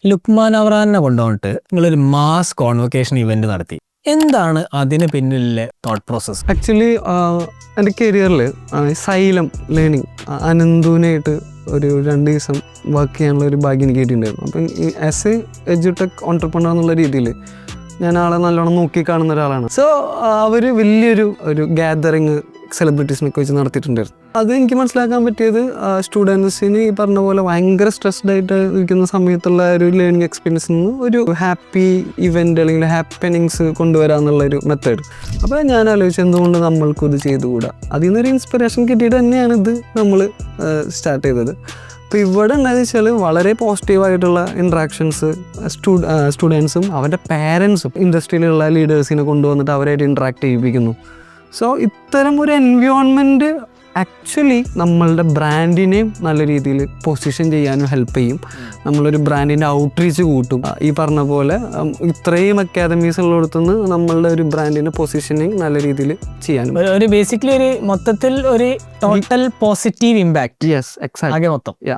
ലുക്മാൻ അവറാനെ കൊണ്ടുവന്നിട്ട് നിങ്ങളൊരു mass convocation event നടത്തി. എന്താണ് അതിന് പിന്നിലെ തോട്ട് പ്രോസസ്? ആക്ച്വലി എൻ്റെ കരിയറിൽ സൈലം ലേണിംഗ് അനന്തുവിനായിട്ട് ഒരു 2 ദിവസം വർക്ക് ചെയ്യാനുള്ള ഒരു ഭാഗ്യം എനിക്ക് കിട്ടിയിട്ടുണ്ടായിരുന്നു. അപ്പം ആസ് എ എഡ്യൂടെക് ഓൺടർപ്രണർ എന്നുള്ള രീതിയിൽ ഞാൻ ആളെ നല്ലോണം നോക്കി കാണുന്ന ഒരാളാണ്. സോ അവർ വലിയൊരു ഗ്യാതറിങ് സെലിബ്രിറ്റീസിനൊക്കെ വെച്ച് നടത്തിയിട്ടുണ്ടായിരുന്നു. അത് എനിക്ക് മനസ്സിലാക്കാൻ പറ്റിയത് സ്റ്റുഡൻസിന് ഈ പറഞ്ഞ പോലെ ഭയങ്കര സ്ട്രെസ്ഡ് ആയിട്ട് ഇരിക്കുന്ന സമയത്തുള്ള ഒരു ലേണിംഗ് എക്സ്പീരിയൻസിൽ നിന്ന് ഒരു ഹാപ്പി ഇവൻ്റ് അല്ലെങ്കിൽ ഹാപ്പനിങ്സ് കൊണ്ടുവരാമെന്നുള്ളൊരു മെത്തേഡ്. അപ്പോൾ ഞാൻ ആലോചിച്ചു എന്തുകൊണ്ട് നമ്മൾക്കും ഇത് ചെയ്തുകൂടാ. അതിൽ നിന്നൊരു ഇൻസ്പിറേഷൻ കിട്ടിയിട്ട് തന്നെയാണ് ഇത് നമ്മൾ സ്റ്റാർട്ട് ചെയ്തത്. അപ്പോൾ ഇവിടെ എന്താണെന്ന് വെച്ചാൽ വളരെ പോസിറ്റീവായിട്ടുള്ള ഇൻട്രാക്ഷൻസ് സ്റ്റുഡൻസും അവരുടെ പാരൻസും ഇൻഡസ്ട്രിയിലുള്ള ലീഡേഴ്സിനെ കൊണ്ടുവന്നിട്ട് അവരായിട്ട് ഇൻട്രാക്ട് ചെയ്യിപ്പിക്കുന്നു. സോ ഇത്തരം ഒരു എൻവയോൺമെൻറ്റ് ആക്ച്വലി നമ്മളുടെ ബ്രാൻഡിനെയും നല്ല രീതിയിൽ പൊസിഷൻ ചെയ്യാനും ഹെൽപ്പ് ചെയ്യും. നമ്മളൊരു ബ്രാൻഡിൻ്റെ ഔട്ട്റീച്ച് കൂട്ടും. ഈ പറഞ്ഞ പോലെ ഇത്രയും അക്കാദമീസ് ഉള്ളിടത്തുനിന്ന് നമ്മളുടെ ഒരു ബ്രാൻഡിൻ്റെ പൊസിഷനിങ് നല്ല രീതിയിൽ ചെയ്യാനും ഒരു ബേസിക്കലി ഒരു മൊത്തത്തിൽ ഒരു total positive impact. Yes exact ആകെ മൊത്തം. യാ